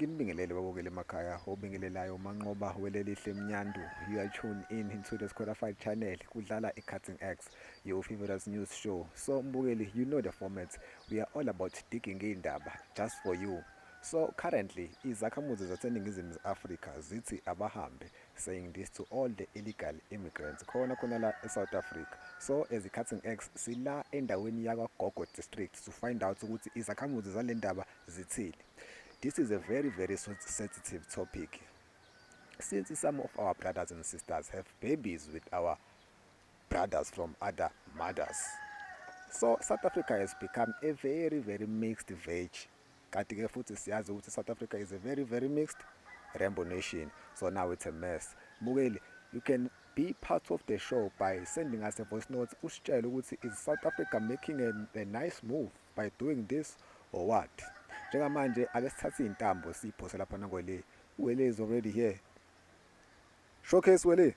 Nginibingelele babukele emakhaya obingelelayo manqoba welelihle mnyandu. You are tuned in into the Squarified channel. Kudlala iCutting X, your favorite news show. So mbukeli, you know the format. We are all about digging indaba just for you. So currently, izakhamuzi zaseNingizimu Afrika zithi abahambe, saying this to all the illegal immigrants khona la eSouth Africa. So as iCutting X sila endaweni yakwaGogo district to find out ukuthi izakhamuzi zale ndaba zithini. This is a very sensitive topic since some of our brothers and sisters have babies with our brothers from other mothers. So South Africa has become a very mixed veg. Kanti ke futhi siyazi ukuthi South Africa is a very mixed rainbow nation. So now it's a mess. Mukeli, you can be part of the show by sending us a voice note. Usitshele ukuthi is South Africa making a nice move by doing this or what? Njengamanje ake sithathe intambo siphose lapha nangole. Wele is already here. Showcase Wele.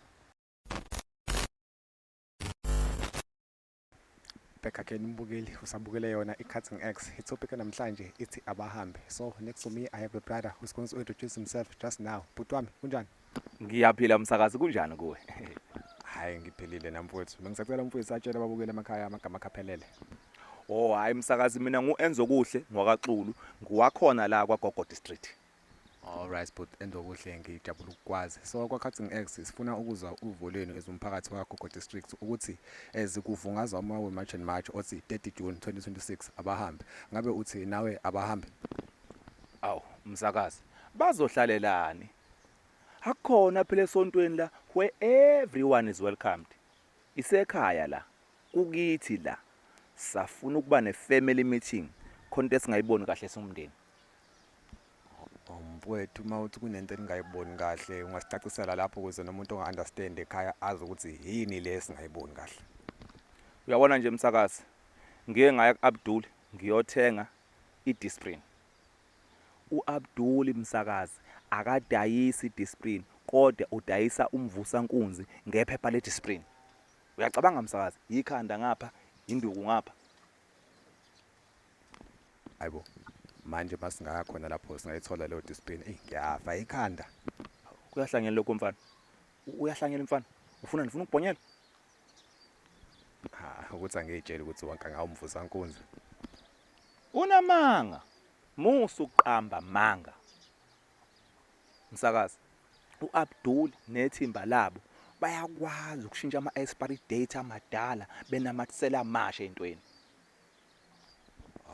Bheka ke nimbukeli usabukele yona iCutting X. Itopic namhlanje ithi abahambe. So next to me I have a brother who's going to introduce himself just now. Butwami kunjani? Ngiyaphila msakazi kunjani kuwe? Hayi ngiphelile namfowethu. Bengisacela mfowethu atshela ababukeli emakhaya amagama akaphelele. Oh hayi msakazi mina nguEnzo Kuhle ngwakaXulu, ngiwakhona la kwaGogo district. Alright, but endokuhle ngijabula ukukwazi. So kwaCutting X sifuna ukuzwa uvo lwenu ezumphakathi waGogo district ukuthi ezikuvungaza amawe March and March othi 30 June 2026 abahambe. Ngabe uthi nawe abahambe? Aw msakazi, bazohlalelani? Akukhona phela esontweni la where everyone is welcomed. Isekhaya la, kukithi la. Safuna ukuba ne-family meeting khona singayiboni kahle somndeni. Mfowethu mawuthi kunento engayiboni kahle ungasicacisela lapho ukuze nomuntu onga-understand ekhaya azi ukuthi yini le singayiboni kahle. Uyabona nje msakazi, ngike ngaya kuAbdul ngiyothenga iDisprin. uAbdul msakazi akadayisi iDisprin kodwa udayisa umvusankunzi ngephepha leDisprin. Uyacabanga msakazi, ikhanda ngapha, induku ngapha. Ayibo. Manje masingaya khona lapho singayithola leyo Disprin. Ngiyafa ikhanda. Kuyahlangela lokho mfana. Uyahlangela mfana. Ufuna ukubhonyela? Ukuthi angiyitshela ukuthi wonke ngawumvusankunzi. Unamanga. Musu uqamba manga. Msakazi, uAbdul nethimba labo bayakwazi ukushintsha ama-expiry date amadala benamathisela amasha entweni.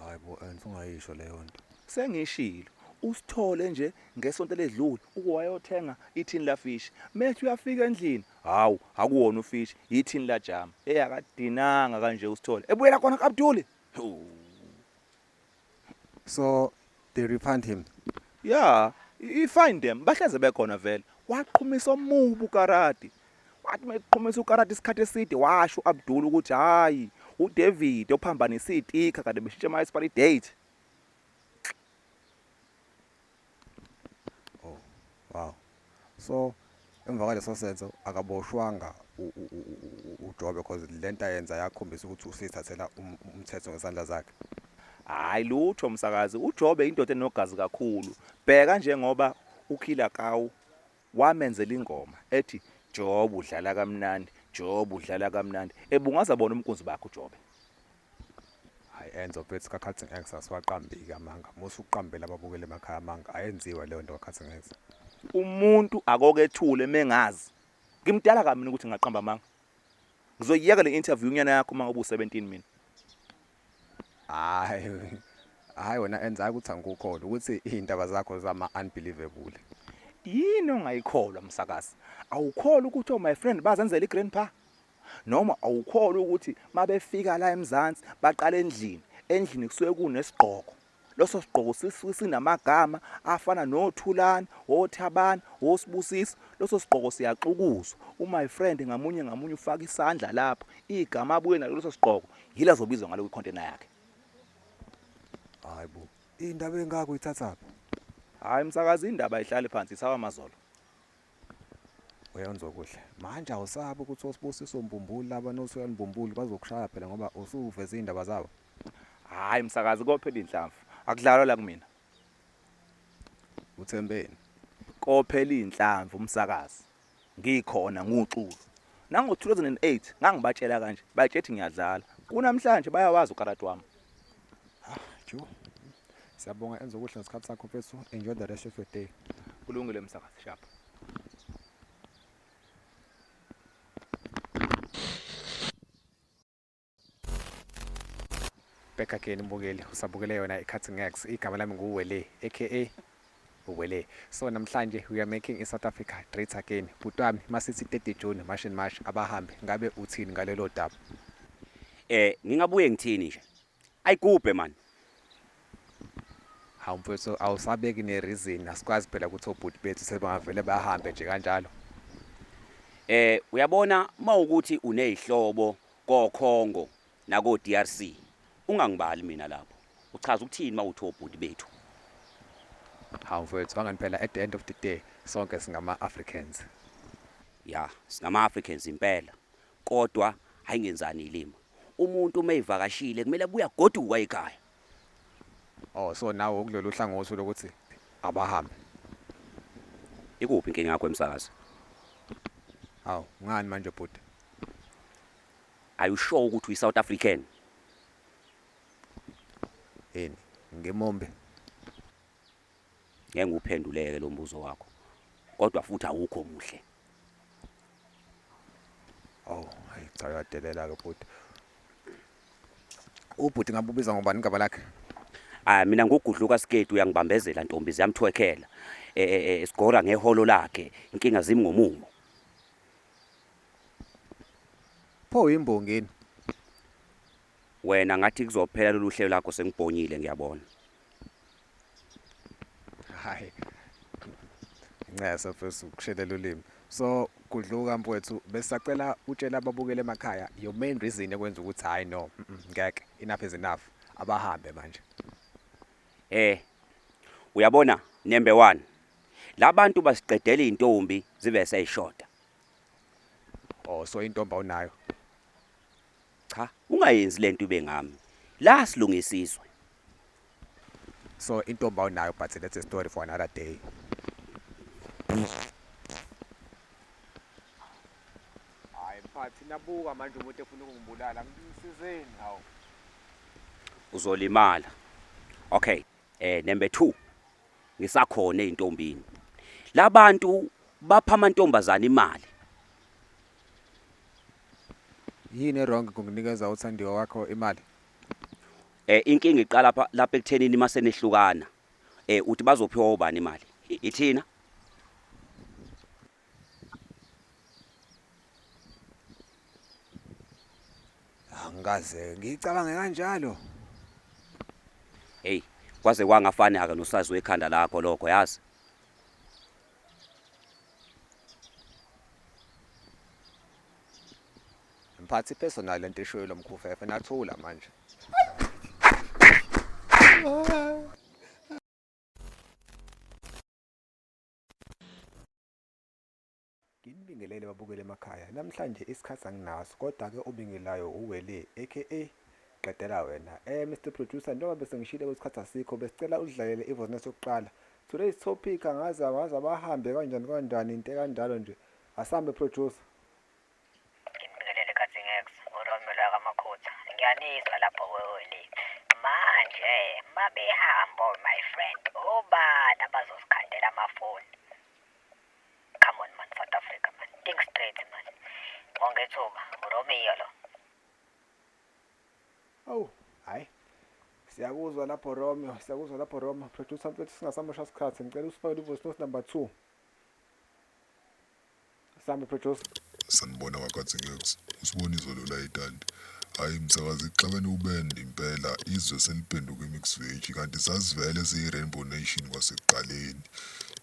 Hayibo, ungayisho leyo nto. Sengishilo, usithole nje ngesonto ledlule ukuwayothenga ithini la fish. Methi uyafika endlini, hawu akuwona ufish, ithini la jam. Akadinanga kanje usithole. Ebuyela khona kuAbdul. So they refund him. Yeah, I-find them bahleze bekhona vele. Waqhumisa omubu ukarati. Wathi meqhumisa ukarati isikhathi eside washo uAbdul ukuthi hayi uDavid ophambanisa itika kade beshintsha ama-expiry date. Oh, wow. So emva kwaleso senzo akaboshwanga uJobe because lento ayenza yakhombisa ukuthi usithathela umthetho ngesandla zakhe. Hayi lutho msakazi, uJobe indoda enogazi kakhulu. Bheka njengoba uKhila Kawu wamenzela ingoma ethi Jobe udlala kamnandi, Jobe udlala kamnandi. Ebungaza bona umkunzi bakhe uJobe. Hayi enzo phethu kaCutting X asiwaqambiki amanga. Musu uqambela ababukele emakhaya amanga. Ayenziwa leyo nto kaCutting X. Umuntu akokethule mengazi. Ngimdala kabi mina ukuthi ngaqamba amanga. Ngizoyiyeka le interview nyana yakho mangabe u17 mina. Hayi wena enza ukuthi angikukholwa ukuthi izindaba zakho zama unbelievable. Yini ongayikholwa msakazi? Awukholwa ukuthi my friend bazenzela igrandpa? Noma awukholwa ukuthi mabefika la eMzansi baqala endlini kusuke kunesigqoko. Loso sigqoko sinamagama afana noThulani, oThabani, oSibusisi. Loso sigqoko siyaxukuzwa. My friend ngamunye ufaka isandla lapho, igama abuye nalo loso sigqoko yila zobizwa ngalo kwicontainer yakhe. Hayibo, indaba engaka uyithathaphi? Hayi msakazi, indaba ayihlali phansi isawa amazolo. Uyenza kuhle. Manje awusabi ukuthi uSibusiso Mbumbulu laba noSiyani Mbumbulu bazokushaya phela ngoba usuveze indaba zabo. Hayi msakazi kophela inhlamvu. Akudlalwa la kumina. uThembeni. Kophela inhlamvu umsakazi. Ngikhona nguxulu. Nango 2008 ngangibatshela kanje, bayethi ngiyadlala. Kunamhlanje bayawazi ukarati wami. Ju. Siyabonga enza ukuhle ngesikhathi sakho mfethu. Enjoy the rest of your day. Kulungile msakazi shapha. Back again mbukeli usabukele yona iCutting X. Igama lami nguWele aka uWele. So namhlanje we are making South Africa great again. Butwami masithi 30 June March and March abahambi ngabe uthini ngalelo daba? Ngingabuye ngithini nje. Ayigubhe man. Hawu mfethu awusabeki nereason asikwazi phela ukuthi obhuti bethu sebangavele bahambe nje kanjalo. Uyabona mawukuthi unezihlobo koKhongo nako DRC. Ungangibali mina lapho. Uchaza ukuthini mawuthi obhuti bethu. Hawu mfethu angani phela at the end of the day sonke singama Africans. Ya, singama Africans impela. Kodwa ayingenzani ilima. Umuntu mayivakashile kumele abuya goduka ekhaya. Oh so nawo kulolu hlangothi lokuthi abahambe. Ikuphi inkinga yakho emsakazi? Hawu ngani manje bhuti? Are you sure ukuthi uyi-South African? Yini ngimombe. Ngeke nguphenduleke lo mbuzo wakho. Kodwa futhi awukho muhle. Oh hayi cha yadelela ke bhuti. Ubhuti ngabubiza ngobani igaba lakhe? Mina ngugudluka skedu uyangibambezela ntombi ziyamthwekhela. Sigora ngeholo lakhe, inkinga zimi ngomumo. Pho imbongeni. Wena ngathi kuzophela lolu hlelo lakho sengibhonyile ngiyabona. Hayi. Ngiyasa first ukushelela ulimi. So kudluka mfowethu besacela utshela ababukele emakhaya your main reason ekwenza ukuthi hayi no ngeke enough is enough abahambe manje. Uyabona number 1. Labantu basiqedela intombi zibe seyishoda. Oh so intombi awunayo. Cha, ungayenzi lento ube ngami. La silungisizwe. So intombi awunayo but that's a story for another day. Hayi mfati nabuka manje umuntu efuna ukungibulala ngisizeni hawo. Uzolimala. Okay, number 2. Ngisakhona eintombini. Labantu bapha amantombazana imali. Yini wrong kunginikeza uthandiwa wakho imali? Inkinga iqala lapha ekuthenini masenehlukana. Uthi bazophiwa ubani imali? Ithina. Angikaze ngicabange kanjalo. Hey, kwaze kwangafani aka nosazi wekhanda lakho lokho yazi. Mphathi personal lento eshoyo lomkhufefe nathula manje. Nginibingelele babukele emakhaya. Namhlanje isikhathi anginaso kodwa ke obingelayo uWele aka qedela wena. Mr Producer njengoba bese ngishilo kwesikhathi asikho besicela udlalele ivoice note yokuqala. Today's topic angazi abahambe kanjani into kanjalo nje. Asambe producer. Ngibingelele Cutting X uRomeo lakaMakhutha. Ngiyanizwa lapho weWele. Manje mabehamba my friend obani abazosikhandela amafoni. Come on man, South Africa man. Think straight man. Ongethuka uRomeo lo. Oh, hayi. Siyakuzwa lapho Romeo, siyakuzwa lapho Roma. Producer mfethu singasamosha isikhathi. Ngicela usifake ivoice note number 2. Sambe producer. Sanibona kaCutting-X usiboniso lo la itanti hayi msakazi xabene ubende impela izwe seliphenduka iMixville kanti sasivele siyi-Rainbow Nation kwasekuqaleni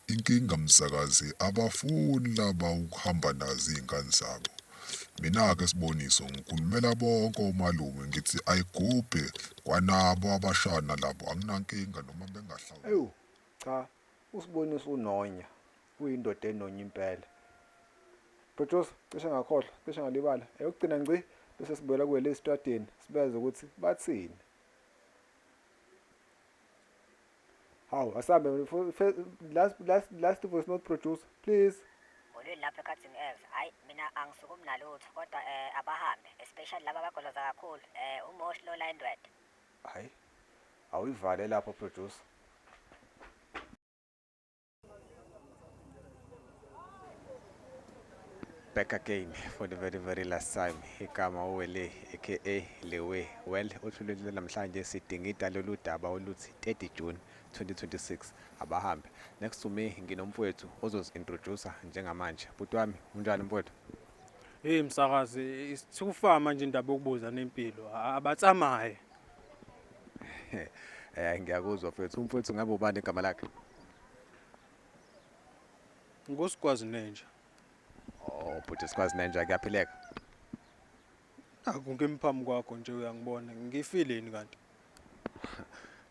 inkinga msakazi abafuni laba ukuhamba nazi iy'nkani zabo mina-ke siboniso ngikhulumela bonke omalume ngithi ayigubhe kwanabo abashana labo anginankinga noma bengahlawuli. Ewu, cha, usibonisa unonya. Uyindoda enonya impela. Producer, cishe ngakhohlwa, cishe ngalibala. Eyokugcina ngci bese sibuyela kuwele esitradeni sibeze ukuthi bathini. Hawu asambe last voice note producer please. Olwini lapha eCutting X. Hayi mina angisukumi nalutho kodwa abahambe especially laba abagoloza kakhulu. Umosh lo line red. Hayi. Awuyivale lapho producer. Back again for the very last time. Igama uwele aka Lewe. Well, uhlulweni namhlanje sidinga idalo ludaba oluthi 30 June 2026 abahambe. Next to me nginomfowethu ozozintroducer njengamanje. Bhuti wami, unjani mfowethu? Hey msakazi, isithufa manje indaba yokubuza nempilo. Abatsamaye. Ngiyakuzwa mfowethu. Umfowethu ngabe ubani igama lakhe? Ngosikwazi nenja. Oh, bhuti sikwazi nenja kuyaphileka. Akungemphambi kwakho nje uyangibona. Ngifileni kanti?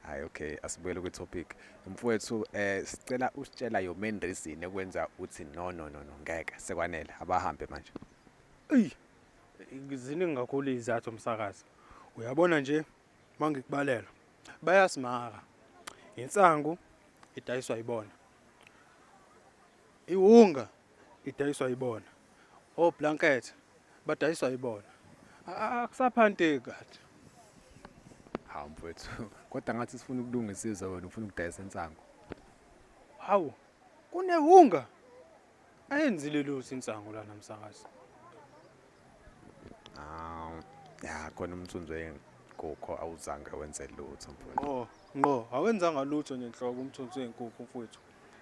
Hayi okay, asibuyele ku topic. Mfowethu sicela usitshela your main reason ekwenza uthi no ngeke sekwanele abahambe manje. Ey. Ziningi kakhulu izathu msakazi. Uyabona nje mangikubalela. Bayasimaka. Insangu idayiswa ibona. Iwunga idayiswa ibona. O blanket badayiswa ibona. Akusaphanteki kahle. Hawu mfowethu, kodwa ngathi sifuna ukulungisiza wena ufuna ukudayisa insangu. Hawu. Kunehunga. Ayenzile lutho insangu la namsakazi. Ya khona umthunzi wenkukhu awuzange wenze lutho mfowethu. Ngo, awenzanga lutho nenhloko umthunzi wenkukhu mfowethu.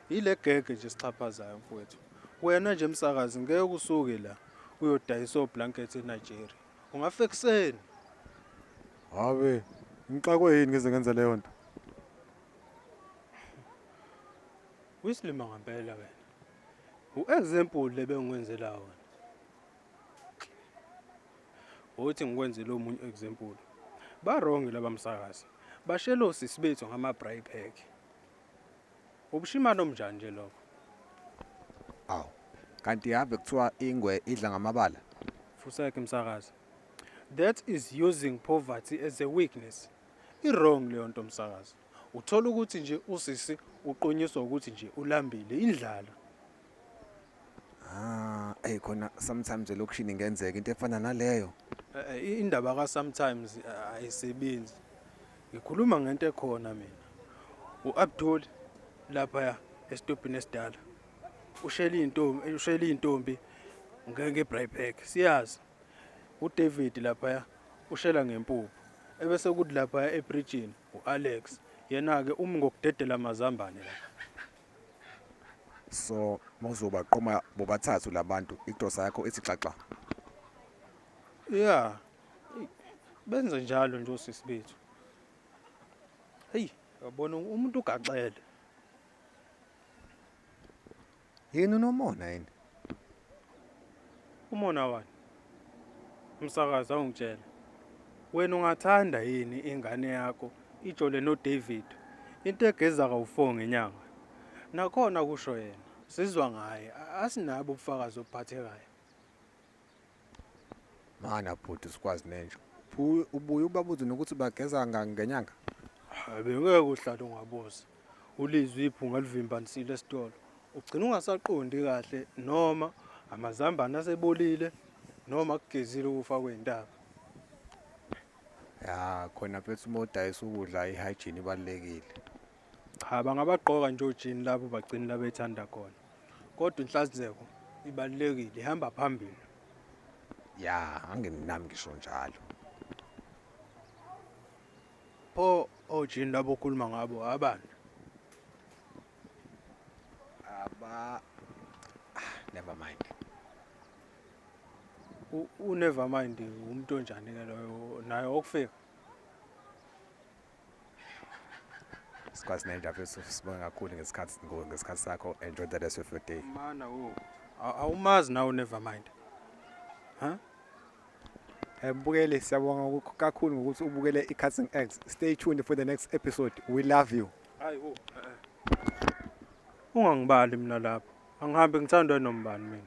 Ile gege nje sichaphazayo mfowethu. Wena nje msakazi ngeke usuke la uyodayisa oblanket eNigeria. Ungafekuseni. Habe, ngixakwe yini ngeze ngenza leyo nto? Wisilima ngempela wena. U-example lebengwenzela wona. Uthi ngikwenze lo munye example. Ba wrong laba msakazi. Bashelo sisibethu ngama braai pack. Ubushimano omnjani nje lokho? Aw. Kanti yabe kuthiwa ingwe idla ngamabala. Fuseke msakazi. That is using poverty as a weakness. I-wrong leyo nto msakazi. Uthola ukuthi nje usisi uqonyiswa ukuthi nje ulambile indlala. Khona sometimes elokushini ingenzeka into efana naleyo. Indaba ka sometimes ayisebenzi. Ngikhuluma ngento ekhona mina. UAbdul lapha estopini esidala. Usheli intombi ngeke braai pack. Siyazi. uDavid lapha ushela ngempuphu. Ebese kuthi lapha ebridgeini uAlex. Yena ke ngokudedela amazambane la. So mawuzoba qoma bobathathu labantu icross yakho ethi xaxa. Yeah. Benza njalo nje osisi bethu. Hey, yabona umuntu ugaxele. Yini unomona yini? Umona wani? Umsakazi awungitshela. Wena ungathanda yini ingane yakho ijole noDavid? Into egeza ka4 ngenyanga. Nakhona kusho yena. Sizwa ngaye. Asinabo ubufakazi obuphathekayo. Mana bhuti sikwazi nenje. Ubuye ubabuze nokuthi bageza ngenyanga. Bengeke uhlala ungabuza. Ulizwe iphunga livimbanisile esitolo. Ugcina ungasaqondi kahle noma amazambane asebolile noma kugezile ukufa kwendaba. Ya khona mfethu modayisa ukudla ihygiene ibalekile. Cha bangabaqoka nje ojini labo bagcina la bethanda khona. Kodwa inhlanzeko ibalekile ihamba phambili. Ya anginami ngisho njalo. Pho ojini labo okhuluma ngabo abantu. Never mind. Never mind umuntu onjani ke loyo naye okufika. Sikwazi nenje mfethu sibonga kakhulu ngesikhathi sakho. Enjoy the rest of your day. Mana awumazi nawe never mind. Mbukele siyabonga kakhulu ngokuthi ubukele iCutting X. Stay tuned for the next episode. We love you. Hayi ungangibali mina lapha. Angihambe ngithandwa nombani mina.